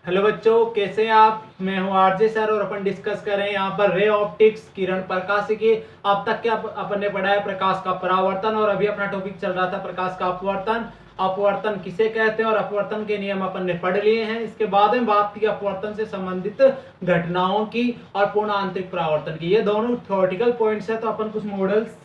Hello बच्चों, कैसे हैं आप। मैं हूं आरजे सर और अपन डिस्कस कर रहे हैं यहाँ पर रे ऑप्टिक्स, किरण प्रकाशिकी। अब तक क्या अपन ने पढ़ा है प्रकाश का परावर्तन, और अभी अपना टॉपिक चल रहा था प्रकाश का अपवर्तन। अपवर्तन किसे कहते हैं और अपवर्तन के नियम अपन ने पढ़ लिए हैं। इसके बाद में बात की अपवर्तन से संबंधित घटनाओं की और पूर्ण आंतरिक परावर्तन की। ये दोनों थ्योरेटिकल पॉइंट्स है, तो अपन कुछ मॉडल्स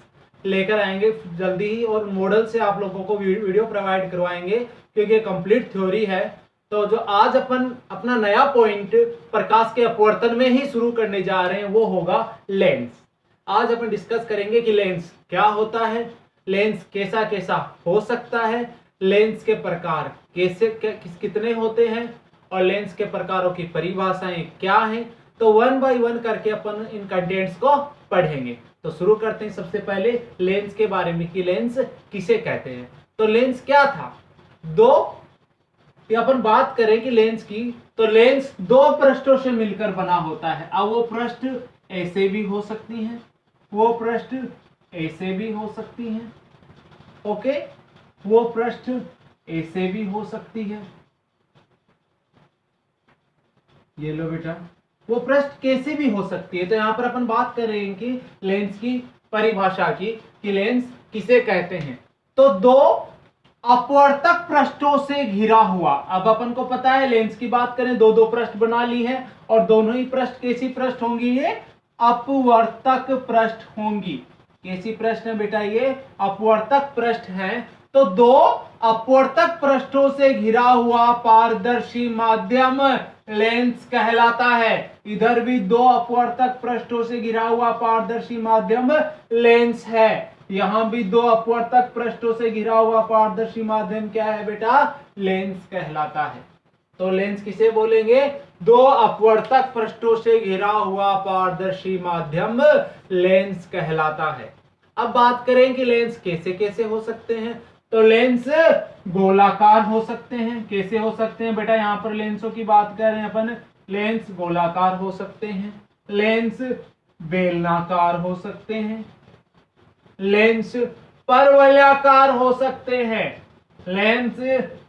लेकर आएंगे जल्दी ही, और मॉडल से आप लोगों को वीडियो प्रोवाइड करवाएंगे क्योंकि ये कंप्लीट थ्योरी है। तो जो आज अपन अपना नया पॉइंट प्रकाश के अपवर्तन में ही शुरू करने जा रहे हैं वो होगा लेंस। आज अपन डिस्कस करेंगे कि लेंस क्या होता है, लेंस कैसा कैसा हो सकता है, लेंस के प्रकार कैसे कितने होते हैं, और लेंस के प्रकारों की परिभाषाएं क्या हैं। तो वन बाय वन करके अपन इन कंटेंट्स को पढ़ेंगे। तो शुरू करते हैं सबसे पहले लेंस के बारे में कि लेंस किसे कहते हैं। तो लेंस क्या था, अपन बात करें कि लेंस की, तो लेंस दो पृष्ठों से मिलकर बना होता है। अब वो पृष्ठ ऐसे भी हो सकती हैं, वो पृष्ठ ऐसे भी हो सकती हैं, ओके, वो पृष्ठ ऐसे भी हो सकती है। ये लो बेटा, वो पृष्ठ कैसे भी हो सकती है। तो यहां पर अपन बात कर रहे हैं कि लेंस की परिभाषा की कि लेंस किसे कहते हैं। तो दो अपवर्तक पृष्ठों से घिरा हुआ। अब अपन को पता है लेंस की बात करें, दो दो पृष्ठ बना ली है, और दोनों ही पृष्ठ कैसी पृष्ठ होंगी, ये अपवर्तक पृष्ठ होंगी। कैसी पृष्ठ है बेटा, ये अपवर्तक पृष्ठ है। तो दो अपवर्तक पृष्ठों से घिरा हुआ पारदर्शी माध्यम लेंस कहलाता है। इधर भी दो अपवर्तक पृष्ठों से घिरा हुआ पारदर्शी माध्यम लेंस है, यहां भी दो अपवर्तक पृष्ठों से घिरा हुआ पारदर्शी माध्यम क्या है बेटा, लेंस कहलाता है। तो लेंस किसे बोलेंगे, दो अपवर्तक पृष्ठों से घिरा हुआ पारदर्शी माध्यम लेंस कहलाता है। अब बात करें कि लेंस कैसे कैसे हो सकते हैं। तो लेंस गोलाकार हो सकते हैं। कैसे हो सकते हैं बेटा, यहां पर लेंसों की बात कर रहे हैं अपन। लेंस गोलाकार हो सकते हैं, लेंस बेलनाकार हो सकते हैं, लेंस परवलयाकार हो सकते हैं। लेंस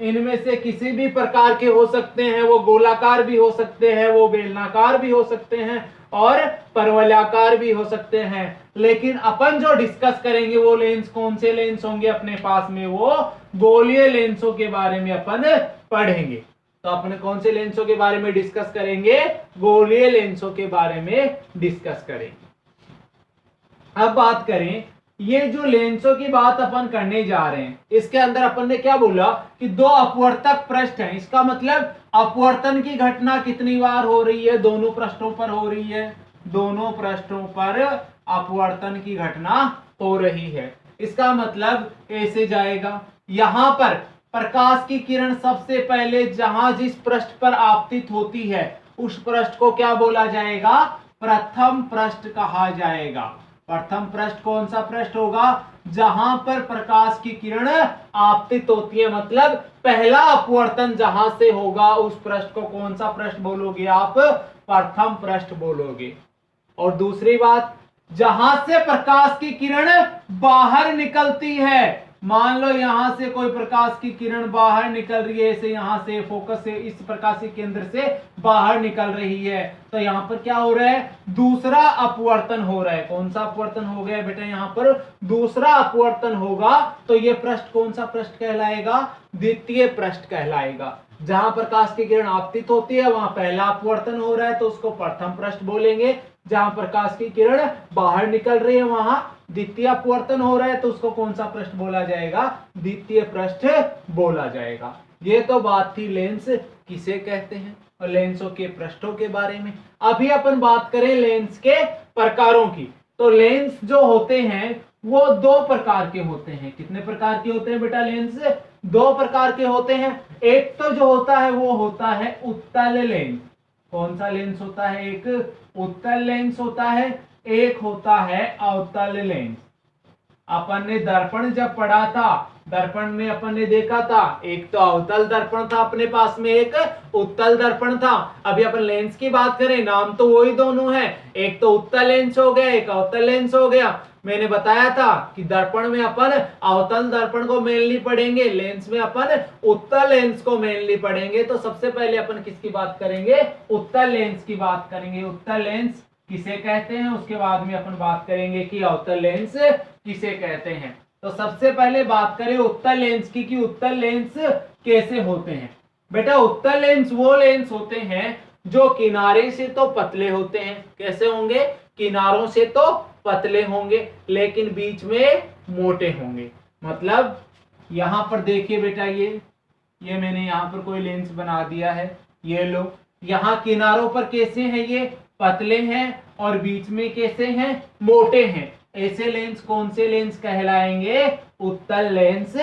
इनमें से किसी भी प्रकार के हो सकते हैं, वो गोलाकार भी हो सकते हैं, वो बेलनाकार भी हो सकते हैं, और परवलयाकार भी हो सकते हैं। लेकिन अपन जो डिस्कस करेंगे वो लेंस कौन से लेंस होंगे अपने पास में, वो गोलीय लेंसों के बारे में अपन पढ़ेंगे। तो अपने कौन से लेंसों के बारे में डिस्कस करेंगे, गोलीय लेंसों के बारे में डिस्कस करेंगे। अब बात करें, ये जो लेंसों की बात अपन करने जा रहे हैं, इसके अंदर अपन ने क्या बोला कि दो अपवर्तक पृष्ठ हैं। इसका मतलब अपवर्तन की घटना कितनी बार हो रही है, दोनों पृष्ठों पर हो रही है, दोनों पृष्ठों पर अपवर्तन की घटना हो रही है। इसका मतलब ऐसे जाएगा, यहां पर प्रकाश की किरण सबसे पहले जहां जिस पृष्ठ पर आपतित होती है उस पृष्ठ को क्या बोला जाएगा, प्रथम पृष्ठ कहा जाएगा। प्रथम पृष्ठ कौन सा पृष्ठ होगा, जहां पर प्रकाश की किरण आपतित होती है, मतलब पहला अपवर्तन जहां से होगा उस पृष्ठ को कौन सा पृष्ठ बोलोगे आप, प्रथम पृष्ठ बोलोगे। और दूसरी बात, जहां से प्रकाश की किरण बाहर निकलती है, मान लो यहां से कोई प्रकाश की किरण बाहर निकल रही है, ऐसे यहां से फोकस से इस प्रकाशीय केंद्र से बाहर निकल रही है, तो यहां पर क्या हो रहा है, दूसरा अपवर्तन हो रहा है। कौन सा अपवर्तन हो गया बेटा, यहां पर दूसरा अपवर्तन होगा। तो यह पृष्ठ कौन सा पृष्ठ कहलाएगा, द्वितीय पृष्ठ कहलाएगा। जहां प्रकाश की किरण आपतित होती है वहां पहला अपवर्तन हो रहा है तो उसको प्रथम पृष्ठ बोलेंगे। जहां प्रकाश की किरण बाहर निकल रही है वहां द्वितीय अपवर्तन हो रहा है तो उसको कौन सा पृष्ठ बोला जाएगा, द्वितीय पृष्ठ बोला जाएगा। ये तो बात थी लेंस किसे कहते हैं और लेंसों के पृष्ठों के बारे में। अभी अपन बात करें लेंस के प्रकारों की। तो लेंस जो होते हैं वो दो प्रकार के होते हैं। कितने प्रकार के होते हैं बेटा, लेंस दो प्रकार के होते हैं। एक तो जो होता है वो होता है उत्तल लेंस। कौन सा लेंस होता है, एक उत्तल लेंस होता है, एक होता है अवतल लेंस। अपन ने दर्पण जब पढ़ा था दर्पण में अपन ने देखा था, एक तो अवतल दर्पण था अपने पास में, एक उत्तल दर्पण था। अभी अपन लेंस की बात करें, नाम तो वही दोनों है, एक तो उत्तल लेंस हो गया, एक अवतल लेंस हो गया। मैंने बताया था कि दर्पण में अपन अवतल दर्पण को मेनली पढ़ेंगे, लेंस में अपन उत्तल लेंस को मेनली पढ़ेंगे। तो सबसे पहले अपन किसकी बात करेंगे, उत्तल लेंस की बात करेंगे। उत्तल लेंस किसे कहते हैं, उसके बाद में अपन बात करेंगे कि अवतल लेंस किसे कहते हैं। तो सबसे पहले बात करें उत्तल लेंस की कि उत्तल लेंस कैसे होते हैं। बेटा उत्तल लेंस वो लेंस होते हैं जो किनारे से तो पतले होते हैं, कैसे होंगे, किनारों से तो पतले होंगे लेकिन बीच में मोटे होंगे। मतलब यहां पर देखिए बेटा, ये मैंने यहां पर कोई लेंस बना दिया है, ये लो, यहां किनारों पर कैसे हैं, ये पतले हैं और बीच में कैसे हैं, मोटे हैं। ऐसे लेंस कौन से लेंस कहलाएंगे, उत्तल लेंस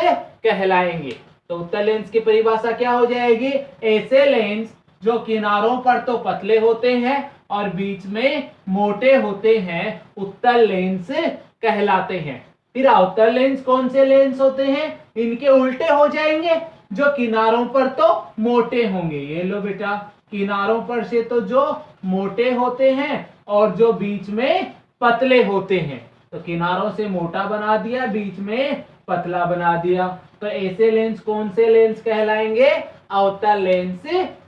कहलाएंगे। तो उत्तल लेंस की परिभाषा क्या हो जाएगी, ऐसे लेंस जो किनारों पर तो पतले होते हैं और बीच में मोटे होते हैं, उत्तल लेंस कहलाते हैं। फिर अवतल लेंस कौन से लेंस होते हैं, इनके उल्टे हो जाएंगे, जो किनारों पर तो मोटे होंगे। ये लो बेटा, किनारों पर से तो जो मोटे होते हैं और जो बीच में पतले होते हैं। तो किनारों से मोटा बना दिया, बीच में पतला बना दिया। तो ऐसे लेंस कौन से लेंस कहलाएंगे, अवतल लेंस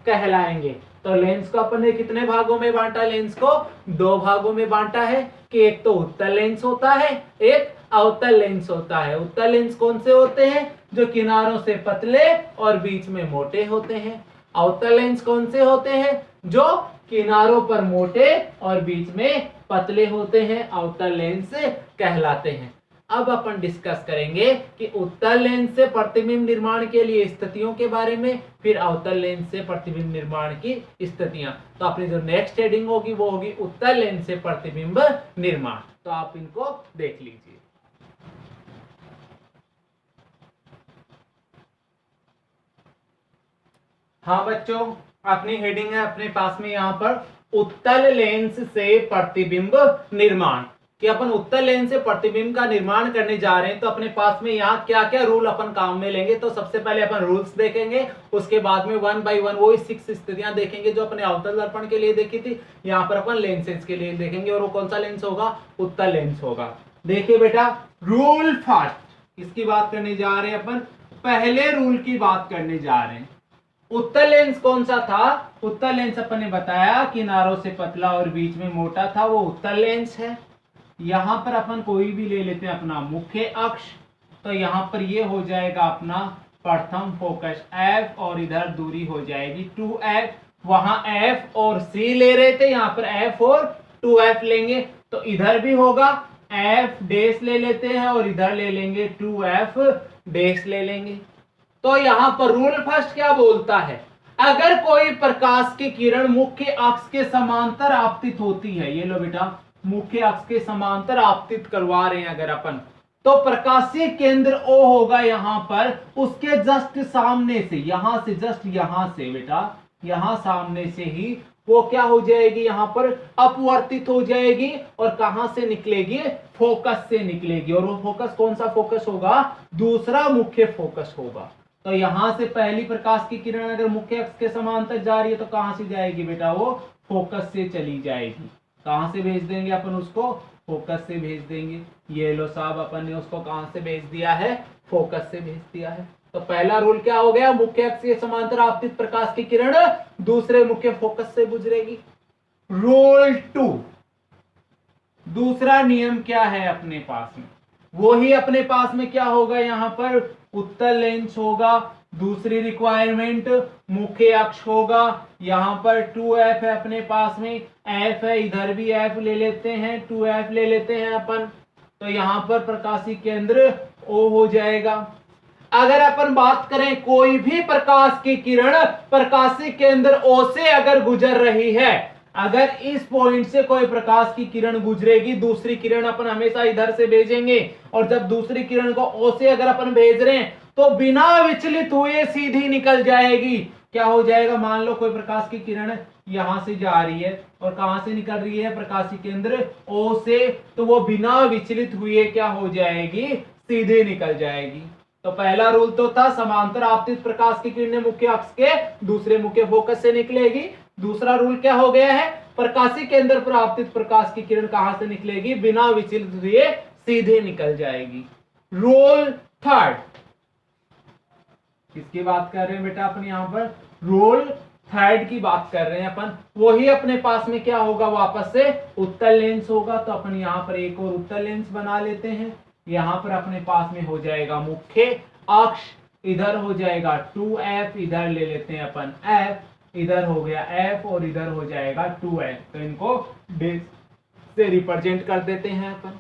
कहलाएंगे। तो लेंस को अपन ने कितने भागों में बांटा, लेंस को दो भागों में बांटा है कि एक तो उत्तल लेंस होता है, एक अवतल लेंस होता है। उत्तल लेंस कौन से होते हैं, जो किनारों से पतले और बीच में मोटे होते हैं। अवतल लेंस कौन से होते हैं, जो किनारों पर मोटे और बीच में पतले होते हैं, अवतल लेंस कहलाते हैं। अब अपन डिस्कस करेंगे कि उत्तल लेंस से प्रतिबिंब निर्माण के लिए स्थितियों के बारे में, फिर अवतल लेंस से प्रतिबिंब निर्माण की स्थितियां। तो अपनी जो नेक्स्ट हेडिंग होगी वो होगी उत्तल लेंस से प्रतिबिंब निर्माण। तो आप इनको देख लीजिए। हाँ बच्चों, अपनी हेडिंग है अपने पास में यहाँ पर उत्तल लेंस से प्रतिबिंब निर्माण, कि अपन उत्तल लेंस से प्रतिबिंब का निर्माण करने जा रहे हैं। तो अपने पास में यहाँ क्या क्या रूल अपन काम में लेंगे। तो सबसे पहले अपन रूल्स देखेंगे, उसके बाद में वन बाय वन वो 6 स्थितियां देखेंगे जो अपने अवतल दर्पण के लिए देखी थी। यहाँ पर अपन लेंसेज के लिए देखेंगे और वो कौन सा लेंस होगा, उत्तल लेंस होगा। देखिए बेटा, रूल फर्स्ट इसकी बात करने जा रहे हैं अपन, पहले रूल की बात करने जा रहे हैं। उत्तल लेंस कौन सा था, उत्तल लेंस अपन ने बताया किनारों से पतला और बीच में मोटा था, वो उत्तल लेंस है। यहां पर अपन कोई भी ले लेते हैं अपना मुख्य अक्ष, तो यहां पर ये हो जाएगा अपना प्रथम फोकस F और इधर दूरी हो जाएगी 2F। वहां F और C ले रहे थे, यहां पर F और 2F लेंगे। तो इधर भी होगा F डैश ले लेते हैं और इधर ले लेंगे 2F डैश ले लेंगे। तो यहां पर रूल फर्स्ट क्या बोलता है, अगर कोई प्रकाश की किरण मुख्य अक्ष के समांतर आपतित होती है, ये लो बेटा, मुख्य अक्ष के समांतर आपतित करवा रहे हैं अगर अपन, तो प्रकाशीय केंद्र O होगा यहां पर, उसके जस्ट सामने से, यहां से जस्ट यहां से बेटा, यहां सामने से ही वो क्या हो जाएगी, यहां पर अपवर्तित हो जाएगी और कहां से निकलेगी, फोकस से निकलेगी। और वो फोकस कौन सा फोकस होगा, दूसरा मुख्य फोकस होगा। तो यहां से पहली प्रकाश की किरण अगर मुख्य अक्ष के समांतर जा रही है तो कहां से जाएगी बेटा, वो फोकस से चली जाएगी। कहां से भेज देंगे अपन उसको, फोकस से भेज देंगे। ये लो साहब, अपन ने उसको कहां से भेज दिया है, फोकस से भेज दिया है। तो पहला रूल क्या हो गया, मुख्य अक्ष के समांतर आपतित प्रकाश की किरण दूसरे मुख्य फोकस से गुजरेगी। रूल 2, दूसरा नियम क्या है अपने पास में, वो ही अपने पास में क्या होगा, यहां पर उत्तल लेंस होगा, दूसरी रिक्वायरमेंट मुख्य अक्ष होगा, यहां पर 2F है अपने पास में, F है, इधर भी F ले लेते हैं, 2F ले लेते हैं अपन। तो यहां पर प्रकाशीय केंद्र O हो जाएगा। अगर अपन बात करें कोई भी प्रकाश की किरण प्रकाशीय केंद्र O से अगर गुजर रही है, अगर इस पॉइंट से कोई प्रकाश की किरण गुजरेगी, दूसरी किरण अपन हमेशा इधर से भेजेंगे, और जब दूसरी किरण को O से अगर अपन भेज रहे हैं तो बिना विचलित हुए सीधी निकल जाएगी। क्या हो जाएगा, मान लो कोई प्रकाश की किरण यहां से जा रही है और कहां से निकल रही है, प्रकाशीय केंद्र O से, तो वो बिना विचलित हुए क्या हो जाएगी, सीधे निकल जाएगी। तो पहला रूल तो था समांतर आपतित प्रकाश की किरणें मुख्य अक्ष के दूसरे मुख्य फोकस से निकलेगी। दूसरा रूल क्या हो गया है, प्रकाशीय केंद्र पर आपतित प्रकाश की किरण कहां से निकलेगी, बिना विचलित हुए सीधे निकल जाएगी। रूल थर्ड, किसकी बात कर रहे हैं बेटा अपन यहां पर, रूल थर्ड की बात कर रहे हैं अपन। वही अपने पास में क्या होगा, वापस से उत्तल लेंस होगा। तो अपन यहां पर एक और उत्तल लेंस बना लेते हैं। यहां पर अपने पास में हो जाएगा मुख्य अक्ष, इधर हो जाएगा 2f, इधर ले लेते हैं अपन f, इधर हो गया f और इधर हो जाएगा 2f। तो इनको डेश से रिप्रेजेंट कर देते हैं अपन।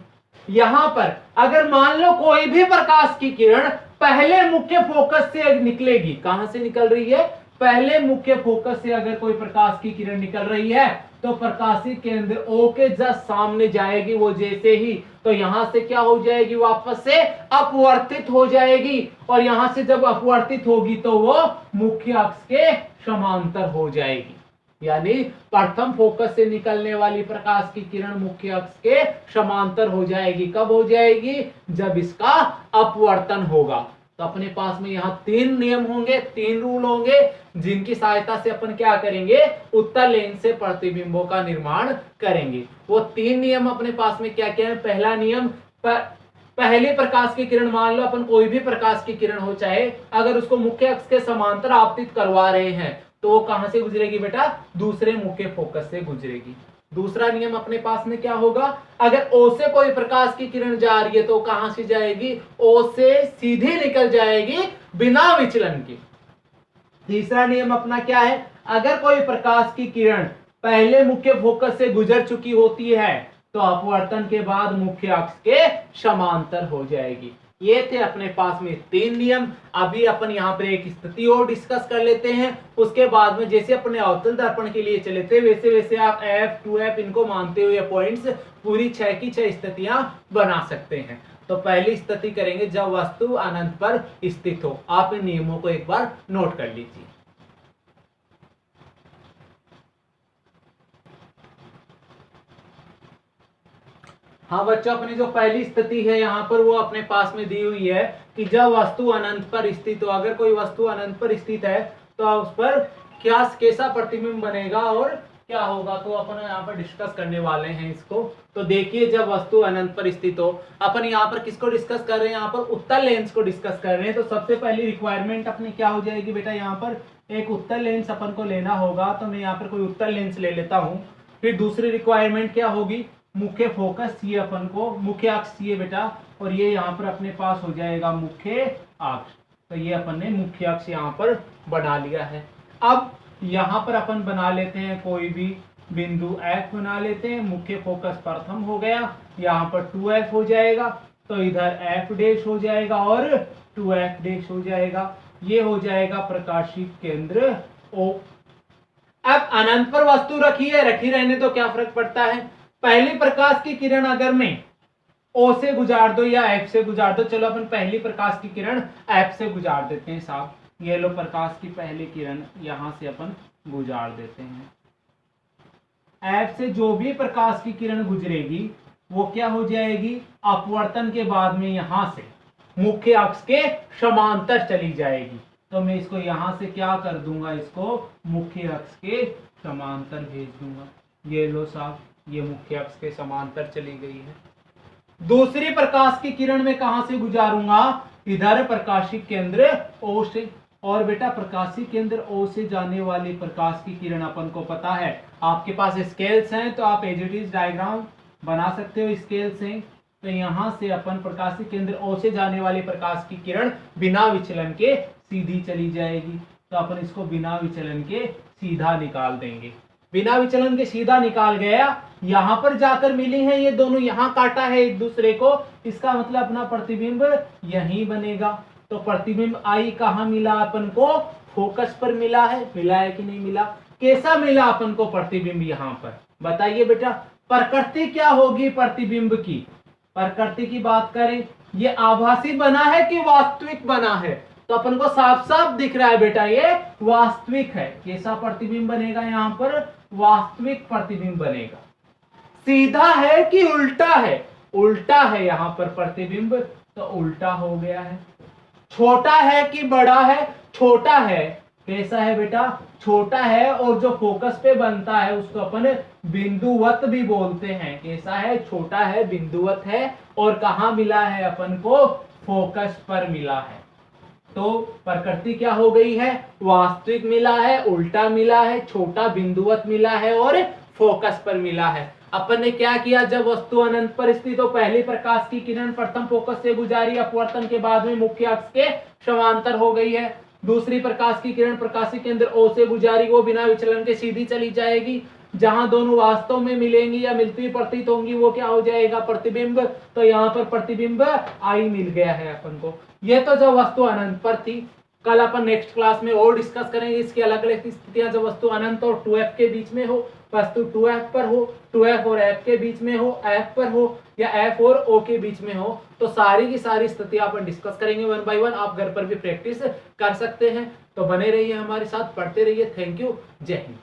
यहां पर अगर मान लो कोई भी प्रकाश की किरण पहले मुख्य फोकस से निकलेगी, कहां से निकल रही है, पहले मुख्य फोकस से अगर कोई प्रकाश की किरण निकल रही है तो प्रकाशीय केंद्र O के जस्ट सामने जाएगी। वो जैसे ही तो यहां से क्या हो जाएगी, वापस से अपवर्तित हो जाएगी, और यहां से जब अपवर्तित होगी तो वो मुख्य अक्ष के समांतर हो जाएगी। यानी प्रथम फोकस से निकलने वाली प्रकाश की किरण मुख्य अक्ष के समांतर हो जाएगी। कब हो जाएगी, जब इसका अपवर्तन होगा। तो अपने पास में यहाँ तीन नियम होंगे, तीन रूल होंगे, जिनकी सहायता से अपन क्या करेंगे, उत्तल लेंस से प्रतिबिंबों का निर्माण करेंगे। वो तीन नियम अपने पास में क्या क्या है। पहला नियम, पहली प्रकाश की किरण, मान लो अपन कोई भी प्रकाश की किरण हो, चाहे अगर उसको मुख्य अक्ष के समांतर आपतित करवा रहे हैं तो वो कहां से गुजरेगी बेटा, दूसरे मुख्य फोकस से गुजरेगी। दूसरा नियम अपने पास में क्या होगा, अगर O से कोई प्रकाश की किरण जा रही है तो कहां से जाएगी, O से सीधे निकल जाएगी बिना विचलन के। तीसरा नियम अपना क्या है, अगर कोई प्रकाश की किरण पहले मुख्य फोकस से गुजर चुकी होती है तो अपवर्तन के बाद मुख्य अक्ष के समांतर हो जाएगी। ये थे अपने पास में तीन नियम। अभी अपन यहाँ पर एक स्थिति और डिस्कस कर लेते हैं। उसके बाद में जैसे अपने अवतल दर्पण के लिए चले थे वैसे वैसे आप f 2f इनको मानते हुए पॉइंट्स पूरी 6 की 6 स्थितियां बना सकते हैं। तो पहली स्थिति करेंगे जब वस्तु अनंत पर स्थित हो। आप इन नियमों को एक बार नोट कर लीजिए। हाँ बच्चों, अपनी जो पहली स्थिति है यहाँ पर वो अपने पास में दी हुई है कि जब वस्तु अनंत पर स्थित हो। अगर कोई वस्तु अनंत पर स्थित है तो उस पर क्या कैसा प्रतिबिंब बनेगा और क्या होगा, तो अपन यहाँ पर डिस्कस करने वाले हैं इसको। तो देखिए, जब वस्तु अनंत पर स्थित हो, अपन यहाँ पर किसको डिस्कस कर रहे हैं, यहाँ पर उत्तल लेंस को डिस्कस कर रहे हैं। तो सबसे पहली रिक्वायरमेंट अपनी क्या हो जाएगी बेटा, यहाँ पर एक उत्तल लेंस अपन को लेना होगा। तो मैं यहाँ पर कोई उत्तल लेंस ले लेता हूँ। फिर दूसरी रिक्वायरमेंट क्या होगी, मुख्य फोकस, ये अपन को मुख्य अक्ष ये बेटा, और ये यहाँ पर अपने पास हो जाएगा मुख्य अक्ष। तो ये अपन ने मुख्य अक्ष यहाँ पर बना लिया है। अब यहाँ पर अपन बना लेते हैं कोई भी बिंदु F बना लेते हैं। मुख्य फोकस प्रथम हो गया, यहाँ पर 2F हो जाएगा, तो इधर F डैश हो जाएगा और 2F डैश हो जाएगा। ये हो जाएगा प्रकाशीय केंद्र O। अब अनंत पर वस्तु रखी है, रखी रहने तो क्या फर्क पड़ता है। पहली प्रकाश की किरण अगर मैं O से गुजार दो या F से गुजार दो, चलो अपन पहली प्रकाश की किरण F से गुजार देते हैं साहब। ये लो प्रकाश की पहली किरण यहां से अपन गुजार देते हैं। F से जो भी प्रकाश की किरण गुजरेगी वो क्या हो जाएगी, अपवर्तन के बाद में यहां से मुख्य अक्ष के समांतर चली जाएगी। तो मैं इसको यहां से क्या कर दूंगा, इसको मुख्य अक्ष के समांतर भेज दूंगा। ये लो साहब, ये मुख्य अक्ष के समांतर चली गई है। दूसरी प्रकाश की किरण में कहां से गुजारूंगा, इधर प्रकाशीय केंद्र O से। और बेटा प्रकाशीय केंद्र O से जाने वाली प्रकाश की किरण अपन को पता है, आपके पास स्केल्स हैं तो आप एज इट इज डायग्राम बना सकते हो स्केल से। तो यहां से अपन प्रकाशीय केंद्र O से जाने वाली प्रकाश की किरण बिना विचलन के सीधी चली जाएगी। तो अपन इसको बिना विचलन के सीधा निकाल देंगे। बिना विचलन के सीधा निकाल गया, यहां पर जाकर मिली है ये दोनों, यहां काटा है एक दूसरे को, इसका मतलब अपना प्रतिबिंब यहीं बनेगा। तो प्रतिबिंब आई कहां मिला अपन को, फोकस पर मिला है। मिला है कि नहीं मिला, कैसा मिला अपन को प्रतिबिंब यहां पर, बताइए बेटा। प्रकृति क्या होगी प्रतिबिंब की, प्रकृति की बात करें, ये आभासी बना है कि वास्तविक बना है, तो अपन को साफ साफ दिख रहा है बेटा ये वास्तविक है। कैसा प्रतिबिंब बनेगा यहाँ पर, वास्तविक प्रतिबिंब बनेगा। सीधा है कि उल्टा है, उल्टा है यहाँ पर प्रतिबिंब, तो उल्टा हो गया है। छोटा है कि बड़ा है? छोटा है। कैसा है बेटा? छोटा है। और जो फोकस पे बनता है उसको अपन बिंदुवत भी बोलते हैं। कैसा है? छोटा है, बिंदुवत है। और कहां मिला है अपन को? फोकस पर मिला है। तो प्रकृति क्या हो गई है? वास्तविक मिला है, उल्टा मिला है, छोटा बिंदुवत मिला है और फोकस पर मिला है। अपन ने क्या किया? जब वस्तु अनंत पर स्थित तो पहली प्रकाश की किरण प्रथम फोकस से गुजारी, अपवर्तन के बाद में मुख्य अक्ष के समांतर हो गई है। दूसरी प्रकाश की किरण प्रकाश के केंद्र O से गुजारी, वो बिना विचलन के सीधी चली जाएगी। जहां दोनों वास्तव में मिलेंगी या मिलती प्रतीत होंगी वो क्या हो जाएगा? प्रतिबिंब। तो यहाँ पर प्रतिबिंब आई मिल गया है अपन को। ये तो जब वस्तु अनंत पर थी। कल अपन नेक्स्ट क्लास में और डिस्कस करेंगे इसकी अलग अलग स्थितियां, जब वस्तु अनंत और 2f के बीच में हो, वस्तु 2f पर हो, 2f और f के बीच में हो, f पर हो या f और o के बीच में हो, तो सारी की सारी स्थितियां अपन डिस्कस करेंगे 1 बाय 1। आप घर पर भी प्रैक्टिस कर सकते हैं। तो बने रहिए हमारे साथ, पढ़ते रहिए। Thank you. जय हिंद।